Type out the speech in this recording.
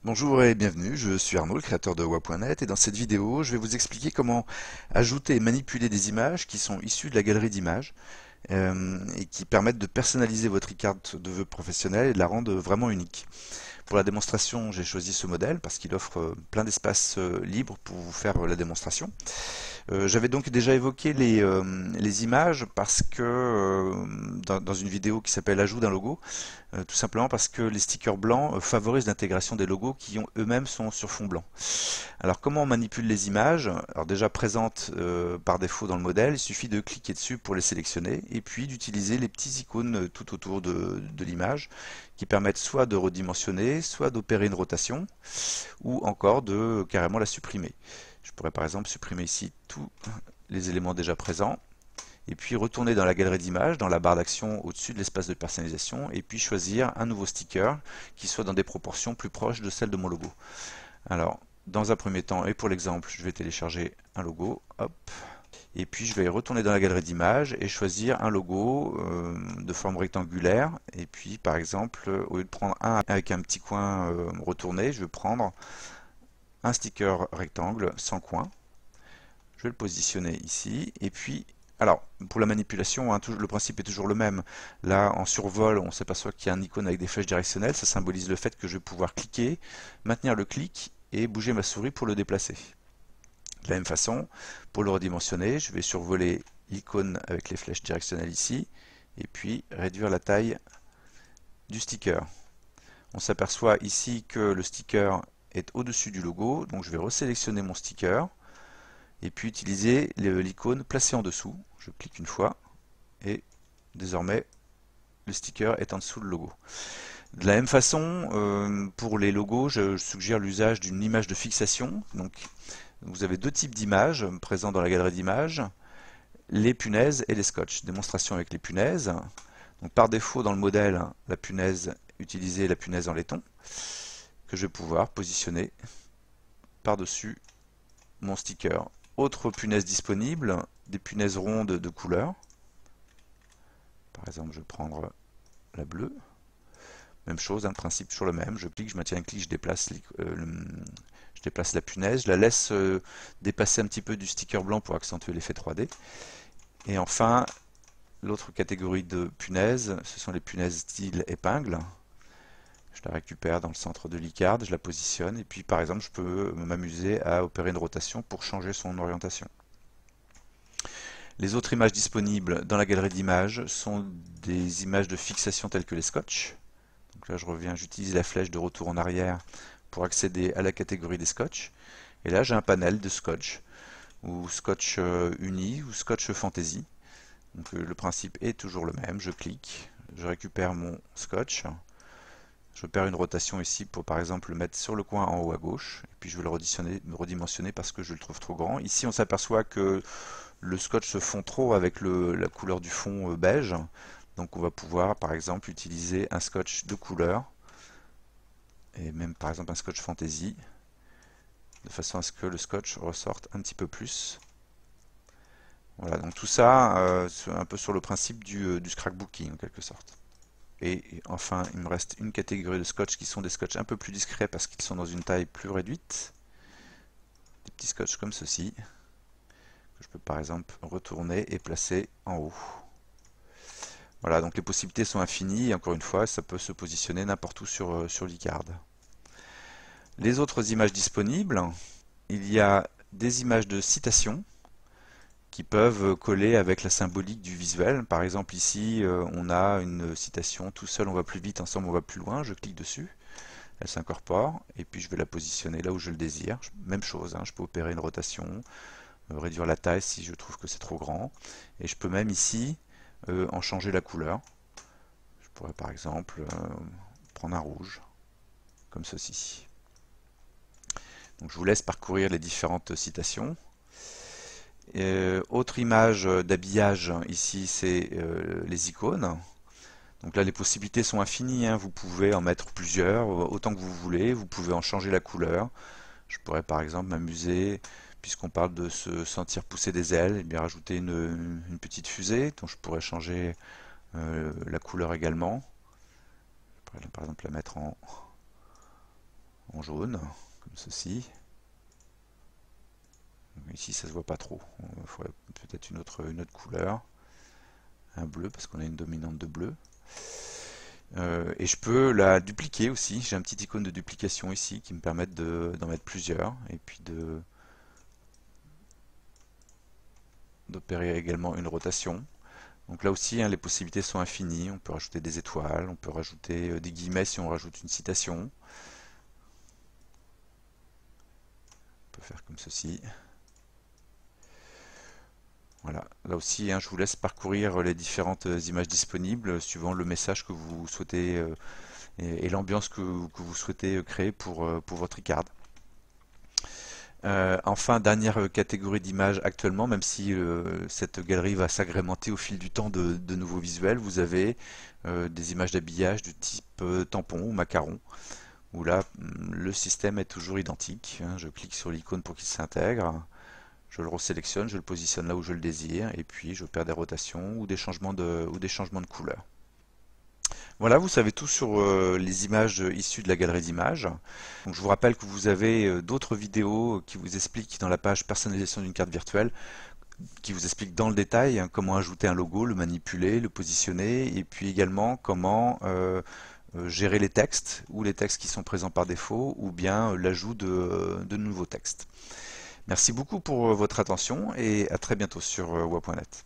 Bonjour et bienvenue, je suis Arnaud, le créateur de wa.net, et dans cette vidéo, je vais vous expliquer comment ajouter et manipuler des images qui sont issues de la galerie d'images et qui permettent de personnaliser votre e-carte de vœux professionnelle et de la rendre vraiment unique. Pour la démonstration, j'ai choisi ce modèle parce qu'il offre plein d'espace libre pour vous faire la démonstration. J'avais donc déjà évoqué les images parce que dans une vidéo qui s'appelle Ajout d'un logo, tout simplement parce que les stickers blancs favorisent l'intégration des logos qui eux-mêmes sont sur fond blanc. Alors comment on manipule les images? Alors déjà présentes par défaut dans le modèle, il suffit de cliquer dessus pour les sélectionner et puis d'utiliser les petits icônes tout autour de l'image qui permettent soit de redimensionner, soit d'opérer une rotation ou encore de carrément la supprimer. Je pourrais par exemple supprimer ici tous les éléments déjà présents et puis retourner dans la galerie d'images, dans la barre d'action au-dessus de l'espace de personnalisation et puis choisir un nouveau sticker qui soit dans des proportions plus proches de celles de mon logo. Alors, dans un premier temps, et pour l'exemple, je vais télécharger un logo, hop, et puis je vais retourner dans la galerie d'images et choisir un logo de forme rectangulaire. Et puis par exemple, au lieu de prendre un avec un petit coin retourné, je vais prendre un sticker rectangle sans coin. Je vais le positionner ici. Et puis, alors, pour la manipulation, hein, le principe est toujours le même. Là, en survol, on s'aperçoit qu'il y a un icône avec des flèches directionnelles. Ça symbolise le fait que je vais pouvoir cliquer, maintenir le clic et bouger ma souris pour le déplacer. De la même façon, pour le redimensionner, je vais survoler l'icône avec les flèches directionnelles ici, et puis réduire la taille du sticker. On s'aperçoit ici que le sticker est au-dessus du logo, donc je vais resélectionner mon sticker, et puis utiliser l'icône placée en dessous. Je clique une fois, et désormais le sticker est en dessous du logo. De la même façon, pour les logos, je suggère l'usage d'une image de fixation. Donc, vous avez deux types d'images présents dans la galerie d'images, les punaises et les scotch. Démonstration avec les punaises. Donc, par défaut, dans le modèle, la punaise, utiliser la punaise en laiton, que je vais pouvoir positionner par-dessus mon sticker. Autre punaise disponible, des punaises rondes de couleur. Par exemple, je vais prendre la bleue. Même chose, le principe toujours le même. Je clique, je maintiens un clic, je déplace la punaise, je la laisse dépasser un petit peu du sticker blanc pour accentuer l'effet 3D. Et enfin, l'autre catégorie de punaises, ce sont les punaises style épingle. Je la récupère dans le centre de l'e-card, je la positionne, et puis par exemple, je peux m'amuser à opérer une rotation pour changer son orientation. Les autres images disponibles dans la galerie d'images sont des images de fixation telles que les scotch. Donc là, je reviens, j'utilise la flèche de retour en arrière pour accéder à la catégorie des scotch. Et là, j'ai un panel de scotch, ou scotch uni, ou scotch fantasy. Donc le principe est toujours le même. Je clique, je récupère mon scotch. Je perds une rotation ici pour par exemple le mettre sur le coin en haut à gauche. Et puis je vais le redimensionner parce que je le trouve trop grand. Ici, on s'aperçoit que le scotch se fond trop avec la couleur du fond beige. Donc on va pouvoir par exemple utiliser un scotch de couleur et même par exemple un scotch fantasy de façon à ce que le scotch ressorte un petit peu plus. Voilà, donc tout ça un peu sur le principe du scrapbooking en quelque sorte. Et enfin, il me reste une catégorie de scotch qui sont des scotch un peu plus discrets parce qu'ils sont dans une taille plus réduite. Des petits scotch comme ceci, que je peux par exemple retourner et placer en haut. Voilà, donc les possibilités sont infinies, et encore une fois, ça peut se positionner n'importe où sur l'e-card. Les autres images disponibles, il y a des images de citation qui peuvent coller avec la symbolique du visuel. Par exemple ici, on a une citation « Tout seul on va plus vite, ensemble on va plus loin ». Je clique dessus, elle s'incorpore, et puis je vais la positionner là où je le désire. Même chose, hein, je peux opérer une rotation, réduire la taille si je trouve que c'est trop grand, et je peux même ici en changer la couleur. Je pourrais par exemple prendre un rouge, comme ceci. Donc je vous laisse parcourir les différentes citations. Autre image d'habillage, ici c'est les icônes. Donc là les possibilités sont infinies, hein. Vous pouvez en mettre plusieurs, autant que vous voulez, vous pouvez en changer la couleur. Je pourrais par exemple m'amuser, puisqu'on parle de se sentir pousser des ailes, et bien rajouter une petite fusée, dont je pourrais changer la couleur également. Je pourrais par exemple la mettre en en jaune, comme ceci. Ici ça se voit pas trop, il faudrait peut-être une autre couleur, un bleu parce qu'on a une dominante de bleu. Et je peux la dupliquer aussi, j'ai un petit icône de duplication ici qui me permet d'en mettre plusieurs et puis d'opérer également une rotation. Donc là aussi, hein, les possibilités sont infinies, on peut rajouter des étoiles, on peut rajouter des guillemets si on rajoute une citation. On peut faire comme ceci. Voilà, là aussi, hein, je vous laisse parcourir les différentes images disponibles suivant le message que vous souhaitez et l'ambiance que vous souhaitez créer pour votre e-card. Enfin, dernière catégorie d'images actuellement, même si cette galerie va s'agrémenter au fil du temps de nouveaux visuels, vous avez des images d'habillage du type tampon ou macaron, où là, le système est toujours identique. Hein. Je clique sur l'icône pour qu'il s'intègre. Je le resélectionne, je le positionne là où je le désire, et puis j'opère des rotations ou des changements de couleur. Voilà, vous savez tout sur les images issues de la galerie d'images. Donc, je vous rappelle que vous avez d'autres vidéos qui vous expliquent dans la page personnalisation d'une carte virtuelle, qui vous expliquent dans le détail hein, comment ajouter un logo, le manipuler, le positionner, et puis également comment gérer les textes, ou les textes qui sont présents par défaut, ou bien l'ajout de nouveaux textes. Merci beaucoup pour votre attention et à très bientôt sur wa.net.